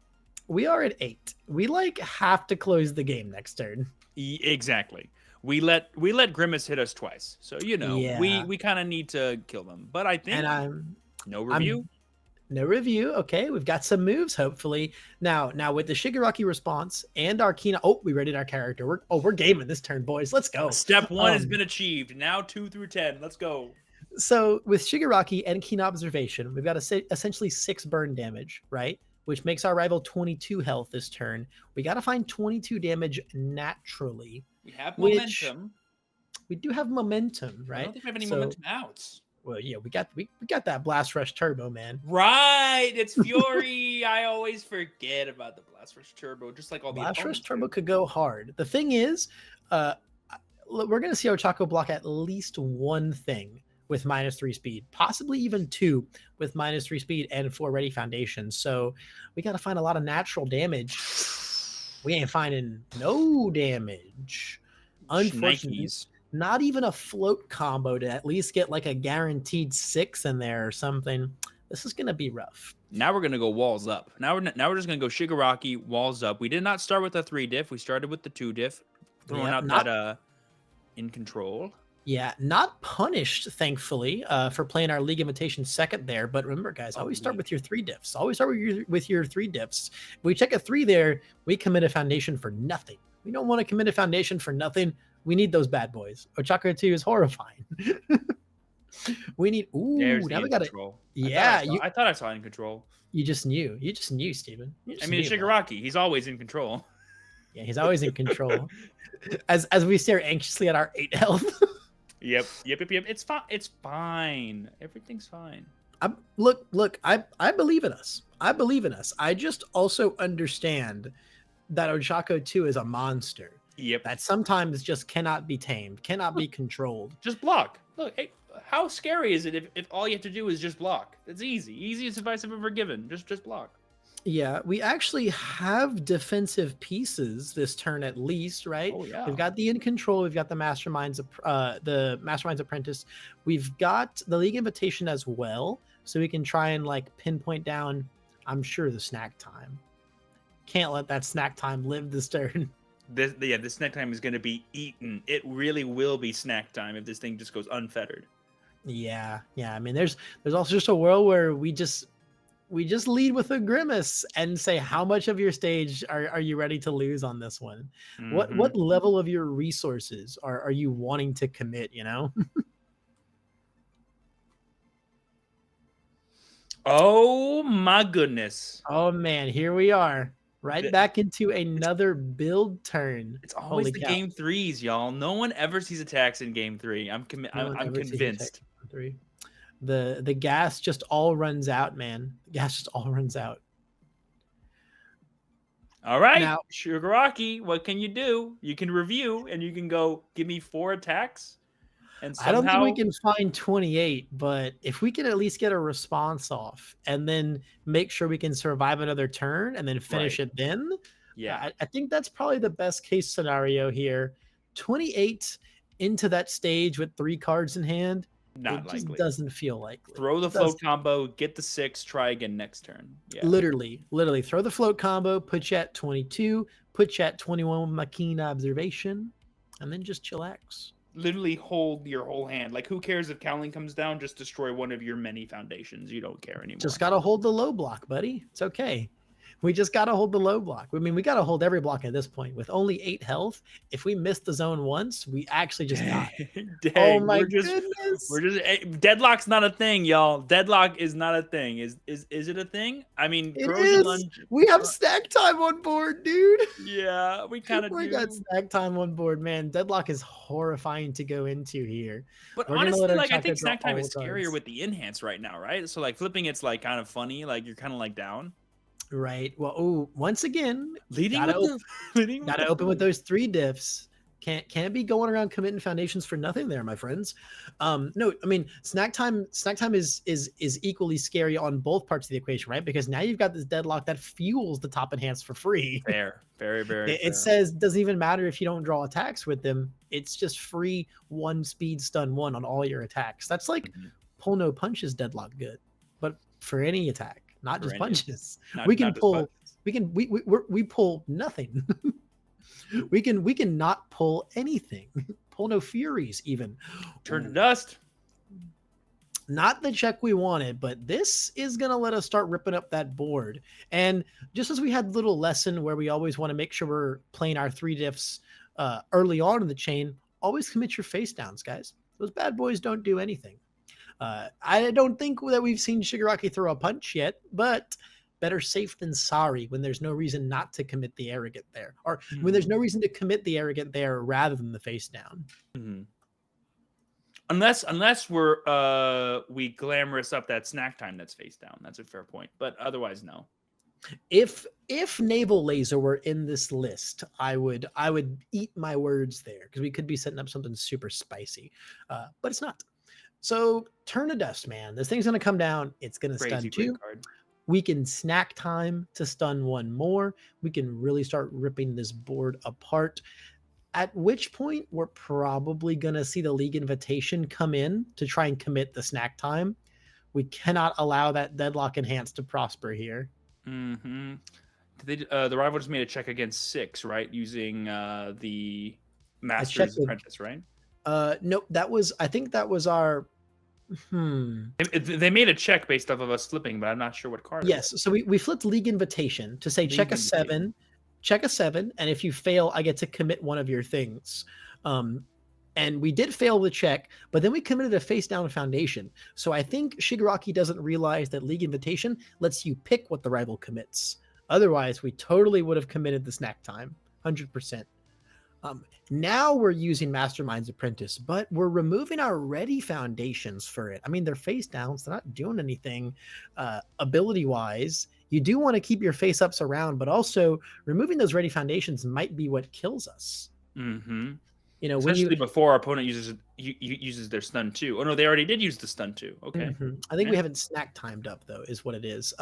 we are at 8. We like have to close the game next turn. Exactly. We let Grimace hit us twice, so Yeah. we kind of need to kill them. But I think And no review. No review. Okay, we've got some moves. Hopefully, now with the Shigaraki response and our Kina. Oh, we rated our character. We're gaming this turn, boys. Let's go. Step 1 has been achieved. Now 2 through 10. Let's go. So with Shigaraki and Keen Observation, we've got essentially 6 burn damage, right? Which makes our rival 22 health this turn. We got to find 22 damage naturally. We have momentum. We do have momentum, right? I don't think we have any momentum outs. Well, yeah, we got that Blast Rush Turbo, man. Right, it's Fury. I always forget about the Blast Rush Turbo, just like all the Blast Rush Turbo could go hard. The thing is, we're gonna see Ochaco block at least one thing with -3 speed, possibly even 2 with -3 speed and 4 ready foundations. So we got to find a lot of natural damage. We ain't finding no damage. Unfortunately, not even a float combo to at least get like a guaranteed 6 in there or something. This is gonna be rough. Now we're gonna go walls up. Now we're just gonna go Shigaraki walls up. We did not start with the 3 diff. We started with the 2 diff. Throwing out that in control. Yeah, not punished, thankfully, for playing our League Invitation second there. But remember, guys, always start with your 3 diffs. Always start with your 3 diffs. If we check a 3 there, we commit a foundation for nothing. We don't want to commit a foundation for nothing. We need those bad boys. Ochaco 2 is horrifying. We need. Ooh, now we got it. Yeah, I thought I saw in control. You just knew. You just knew, Steven. I mean, Shigaraki. He's always in control. Yeah, he's always in control. As we stare anxiously at our 8 health. Yep. It's fine. It's fine. Everything's fine. Look. I believe in us. I believe in us. I just also understand that Ochaco 2 is a monster. Yep. That sometimes just cannot be tamed, cannot be controlled. Just block. Look, hey, how scary is it if all you have to do is just block? It's easy. Easiest advice I've ever given. Just block. Yeah, we actually have defensive pieces this turn at least, right? Oh, yeah. We've got the In Control, we've got the Mastermind's Apprentice, we've got the League Invitation as well, so we can try and like pinpoint down, I'm sure, the Snack Time. Can't let that Snack Time live this turn. This snack time is going to be eaten. It really will be snack time if this thing just goes unfettered. Yeah. I mean, there's also just a world where we just lead with a Grimace and say, how much of your stage are you ready to lose on this one? Mm-hmm. What level of your resources are you wanting to commit, you know? Oh my goodness. Oh man, here we are. Back into another build turn. It's always the game 3s, y'all. No one ever sees attacks in game 3. I'm convinced. The gas just all runs out, man. The gas just all runs out. All right, now, Shigaraki, what can you do? You can review and you can go, give me 4 attacks. And somehow... I don't think we can find 28, but if we can at least get a response off and then make sure we can survive another turn and then finish it then, I think that's probably the best case scenario here. 28 into that stage with 3 cards in hand, not likely. Just doesn't feel likely. Throw the float combo, get the 6, try again next turn. Yeah. Literally throw the float combo, put you at 22, put you at 21 with Keen Observation, and then just chillax. Literally hold your whole hand. Like, who cares if Cowling comes down? Just destroy one of your many foundations. You don't care anymore. Just gotta hold the low block, buddy. It's okay. We just gotta hold the low block. I mean, we gotta hold every block at this point. With only 8 health, if we miss the zone once, we actually just die. Oh my goodness! Deadlock's not a thing, y'all. Deadlock is not a thing. Is it a thing? I mean, it is. We have snack time on board, dude. Yeah, we kind of do. We got snack time on board, man. Deadlock is horrifying to go into here. But honestly, like, I think snack time is scarier with the enhance right now, right? So like flipping, it's like kind of funny. Like you're kind of like down. Right. Well, once again, gotta open with those 3 diffs. Can't be going around committing foundations for nothing there, my friends. No, I mean snack time is equally scary on both parts of the equation, right? Because now you've got this deadlock that fuels the top enhance for free. Fair. Very, very It fair. says doesn't even matter if you don't draw attacks with them. It's just free 1 speed stun 1 on all your attacks. That's like pull no punches deadlock good, but for any attack, not For just any- punches. Not- We can not just pull. buttons. We pull nothing. we can not pull anything. Pull no furies even. Turn to dust. Not the check we wanted, but this is going to let us start ripping up that board. And just as we had little lesson where we always want to make sure we're playing our 3 diffs early on in the chain, always commit your face downs, guys. Those bad boys don't do anything. I don't think that we've seen Shigaraki throw a punch yet, but better safe than sorry when there's no reason not to commit the arrogant there, or when there's no reason to commit the arrogant there rather than the face down. Unless we're we glamorous up that snack time that's face down. That's a fair point. But otherwise, no. If Naval Laser were in this list, I would eat my words there, because we could be setting up something super spicy, but it's not. So turn to dust, man. This thing's gonna come down. It's gonna stun 2. We can snack time to stun 1 more. We can really start ripping this board apart. At which point we're probably gonna see the League Invitation come in to try and commit the snack time. We cannot allow that deadlock enhance to prosper here. The rival just made a check against 6, right? Using the Master's Apprentice, right? No, I think that was our. They made a check based off of us flipping, but I'm not sure what card. Yes, so we flipped League Invitation to say check a 7, and if you fail, I get to commit one of your things. And we did fail the check, but then we committed a face down foundation. So I think Shigaraki doesn't realize that League Invitation lets you pick what the rival commits. Otherwise, we totally would have committed the snack time, 100%. Now we're using Mastermind's Apprentice, but we're removing our ready foundations for it. I mean, they're face downs. They're not doing anything ability-wise. You do want to keep your face ups around, but also removing those ready foundations might be what kills us. You know, especially before our opponent uses their stun 2. Oh no, they already did use the stun 2. Okay. I think we haven't snack timed up though, is what it is.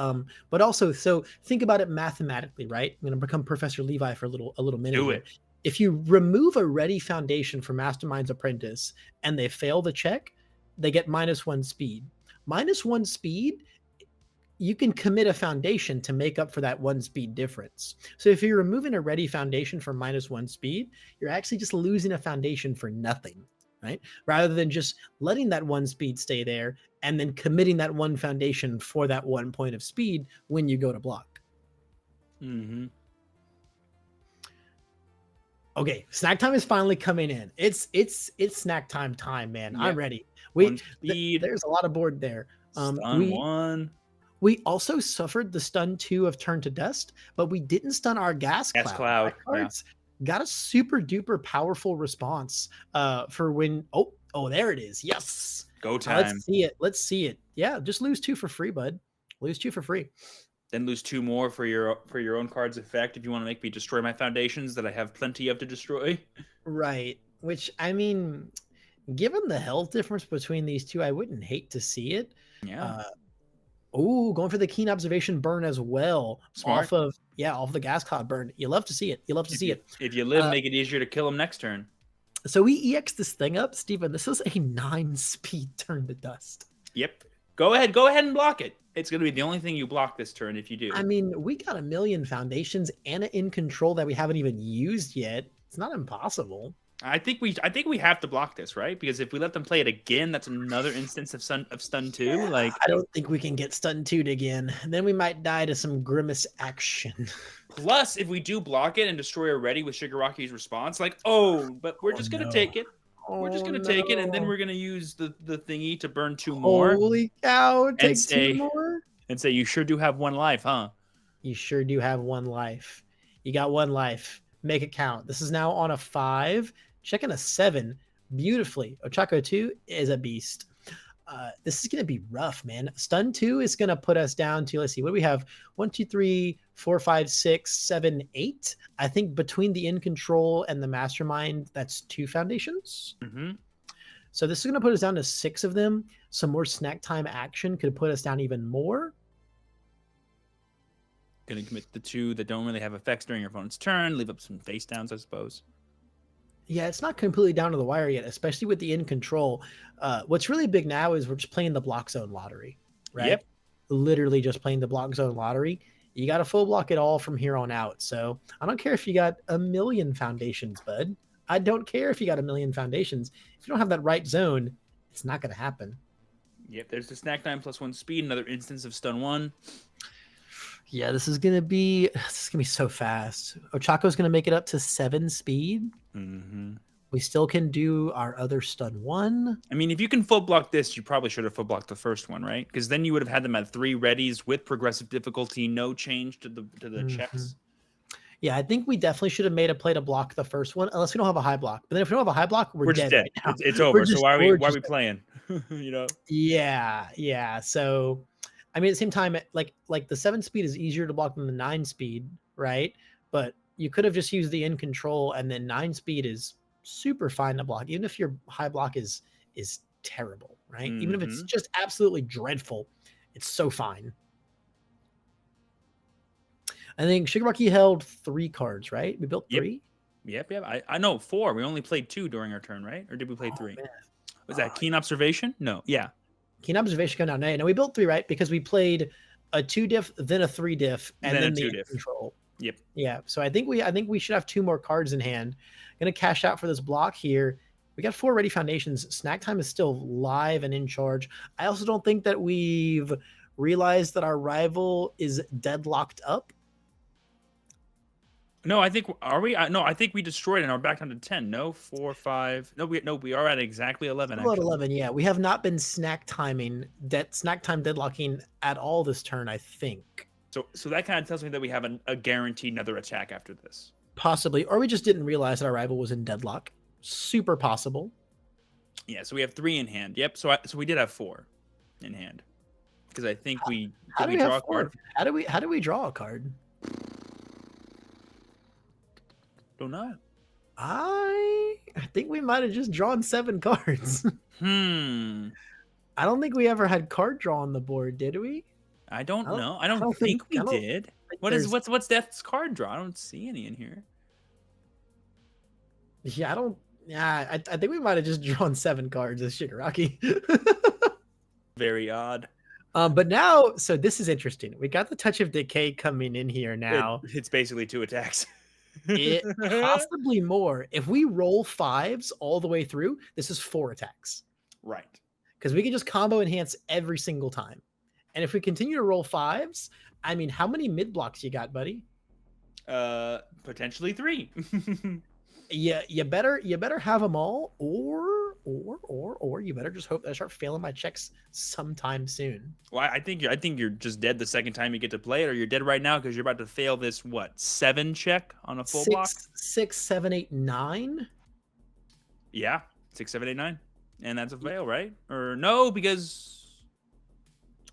But also, so think about it mathematically, right? I'm going to become Professor Levi for a little minute. Do it. If you remove a ready foundation from Mastermind's Apprentice and they fail the check, they get -1 speed. -1 speed, you can commit a foundation to make up for that 1 speed difference. So if you're removing a ready foundation for -1 speed, you're actually just losing a foundation for nothing, right? Rather than just letting that 1 speed stay there and then committing that 1 foundation for that 1 point of speed when you go to block. Okay, snack time is finally coming in. It's snack time, man. Yep. I'm ready. There's a lot of board there. Stun 1. We also suffered the stun 2 of Turn to Dust, but we didn't stun our gas cloud. Cards got a super duper powerful response for when. Oh, there it is. Yes. Go time. Let's see it. Yeah, just lose 2 for free, bud. Lose 2 for free. Then lose 2 more for your own card's effect if you want to make me destroy my foundations that I have plenty of to destroy. Right. Which, I mean, given the health difference between these 2, I wouldn't hate to see it. Yeah. Going for the keen observation burn as well. Smart. Off of the gas cloud burn. You love to see it. If you live, make it easier to kill him next turn. So we EX this thing up, Steven. This is a 9 speed Turn to Dust. Yep. Go ahead and block it. It's going to be the only thing you block this turn if you do. I mean, we got a million foundations and an in control that we haven't even used yet. It's not impossible. I think we have to block this, right? Because if we let them play it again, that's another instance of stun 2. Like, I don't think we can get stun 2'd again. Then we might die to some grimace action. Plus, if we do block it and destroy already with Shigaraki's response, but we're just gonna take it. We're just gonna take it, and then we're gonna use the thingy to burn 2 more. Holy cow! Take 2 more. And say you sure do have 1 life, huh? You sure do have 1 life. You got 1 life. Make it count. This is now on a 5. Checking a 7 beautifully. Ochaco 2 is a beast. This is going to be rough, man. Stun 2 is going to put us down to, let's see, what do we have? 1, 2, 3, 4, 5, 6, 7, 8. I think between the In Control and the Mastermind, that's 2 foundations. Mm-hmm. So this is going to put us down to 6 of them. Some more snack time action could put us down even more. Gonna commit the 2 that don't really have effects during your opponent's turn. Leave up some face downs, I suppose. Yeah, it's not completely down to the wire yet, especially with the In Control. What's really big now is we're just playing the block zone lottery, right? Yep. Literally just playing the block zone lottery. You got to full block it all from here on out. So I don't care if you got 1,000,000 foundations, bud. I don't care if you got 1,000,000 foundations. If you don't have that right zone, it's not going to happen. Yep, there's the snack time +1 speed, another instance of stun 1. Yeah, this is gonna be so fast. Ochaco's gonna make it up to 7 speed. Mm-hmm. We still can do our other stun 1. I mean, if you can full block this, you probably should have full blocked the first one, right? Because then you would have had them at 3 readies with progressive difficulty, no change to the checks. Yeah, I think we definitely should have made a play to block the first one, unless we don't have a high block. But then if we don't have a high block, we're just dead. dead. Right now. It's over. So why are we dead. playing? You know? Yeah. So I mean, at the same time, like the 7 speed is easier to block than the 9 speed, right? But you could have just used the In Control, and then 9 speed is super fine to block, even if your high block is terrible, right? Even if it's just absolutely dreadful, it's so fine. I think Shigaraki held 3 cards, right? We built 3. Yep. I know 4. We only played 2 during our turn, right? Or did we play 3? Man. Was that Keen Observation? No. Yeah. Keen Observation come down. No, we built 3, right? Because we played a 2 diff, then a 3 diff, and then the In Control. Yep. Yeah. So I think we should have 2 more cards in hand. Gonna cash out for this block here. We got 4 ready foundations. Snack time is still live and in charge. I also don't think that we've realized that our rival is deadlocked up. No, I think I think we destroyed and are back down to 10. No, 4, 5. No, we are at exactly 11. Still at 11. Yeah, we have not been snack time deadlocking at all this turn, I think. So that kind of tells me that we have a guaranteed another attack after this. Possibly, or we just didn't realize that our rival was in deadlock. Super possible. Yeah, so we have 3 in hand. Yep. So we did have 4 in hand because I think we draw a card. How do we draw a card? Don't know. I think we might have just drawn 7 cards. I don't think we ever had card draw on the board, did we? I don't know. I don't think we did. What's Death's card draw? I don't see any in here. Yeah, I think we might have just drawn 7 cards as Shigaraki. Very odd. But now, so this is interesting. We got the Touch of Decay coming in here now. It's basically 2 attacks. It possibly more. If we roll 5s all the way through, this is 4 attacks. Right. Because we can just combo enhance every single time. And if we continue to roll 5s, I mean, how many mid blocks you got, buddy? Potentially 3. Yeah, you better have them all, or you better just hope that I start failing my checks sometime soon. Well, I think you're just dead the second time you get to play it, or you're dead right now because you're about to fail this 7 check on a full block. 6, 7, 8, 9. Yeah, 6, 7, 8, 9, and that's a fail, right? Or no, because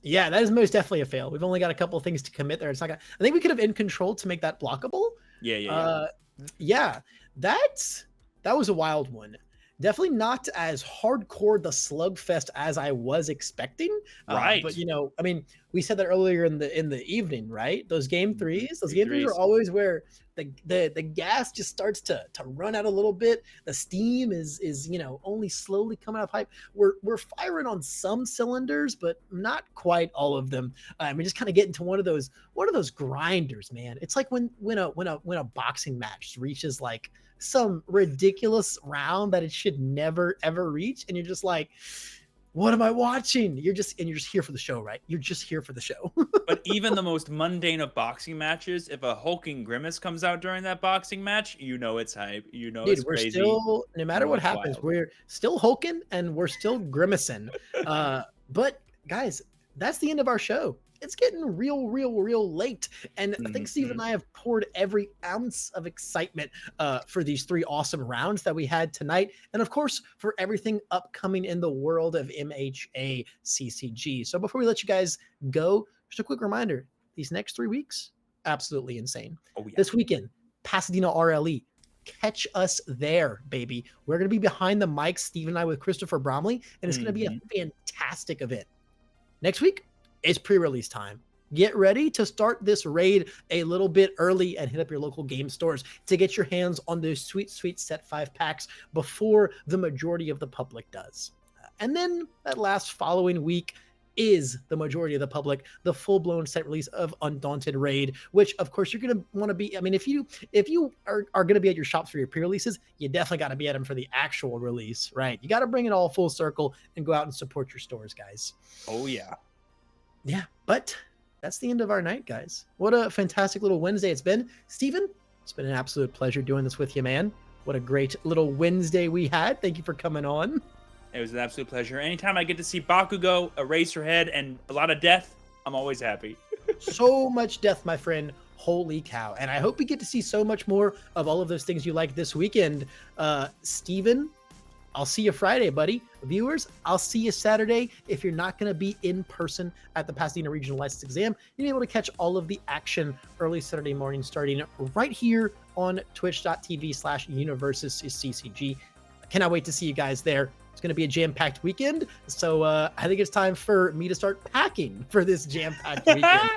yeah, that is most definitely a fail. We've only got a couple of things to commit there. It's not gonna, I think we could have In Control to make that blockable. Yeah. That was a wild one. Definitely not as hardcore the slugfest as I was expecting. Right. But I mean, we said that earlier in the evening, right? Those game 3s, game 3s are always where the gas just starts to run out a little bit. The steam is only slowly coming out of pipe. We're firing on some cylinders, but not quite all of them. We just kind of get into one of those grinders, man. It's like when a boxing match reaches like some ridiculous round that it should never ever reach, and you're just like, what am I watching? You're just here for the show, right? You're just here for the show. But even the most mundane of boxing matches, if a hulking grimace comes out during that boxing match, it's hype. Dude, it's we're crazy. Still, no matter what happens, we're still hulking and we're still grimacing. But guys, that's the end of our show. it's getting real late. And I think Steve and I have poured every ounce of excitement for these 3 awesome rounds that we had tonight. And of course, for everything upcoming in the world of MHA CCG. So before we let you guys go, just a quick reminder, these next 3 weeks, absolutely insane. Oh, yeah. This weekend, Pasadena RLE. Catch us there, baby. We're going to be behind the mic, Steve and I, with Christopher Bromley, and it's going to be a fantastic event. Next week is pre-release time. Get ready to start this raid a little bit early and hit up your local game stores to get your hands on those sweet set 5 packs before the majority of the public does. And then that last following week is the majority of the public, the full-blown set release of Undaunted Raid, which of course you're going to want to be, I mean, if you are going to be at your shops for your pre-releases, you definitely got to be at them for the actual release, right? You got to bring it all full circle and go out and support your stores, guys. Oh yeah. Yeah, but that's the end of our night, guys. What a fantastic little Wednesday it's been. Steven, it's been an absolute pleasure doing this with you, man. What a great little Wednesday we had. Thank you for coming on. It was an absolute pleasure. Anytime I get to see Bakugo, Eraserhead, and a lot of death, I'm always happy. So much death, my friend. Holy cow. And I hope we get to see so much more of all of those things you like this weekend. Steven, I'll see you Friday, buddy. Viewers, I'll see you Saturday. If you're not going to be in person at the Pasadena Regional License Exam, you'll be able to catch all of the action early Saturday morning starting right here on twitch.tv/UniversusCCG. I cannot wait to see you guys there. It's going to be a jam-packed weekend, so I think it's time for me to start packing for this jam-packed weekend.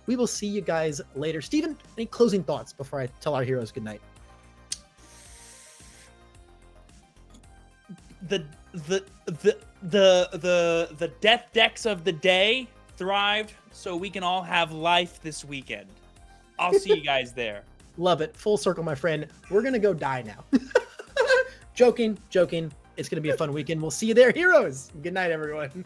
We will see you guys later. Steven, any closing thoughts before I tell our heroes goodnight? The death decks of the day thrived, so we can all have life this weekend. I'll see you guys there. Love it. Full circle, my friend. We're going to go die now. Joking. It's going to be a fun weekend. We'll see you there, heroes. Good night, everyone.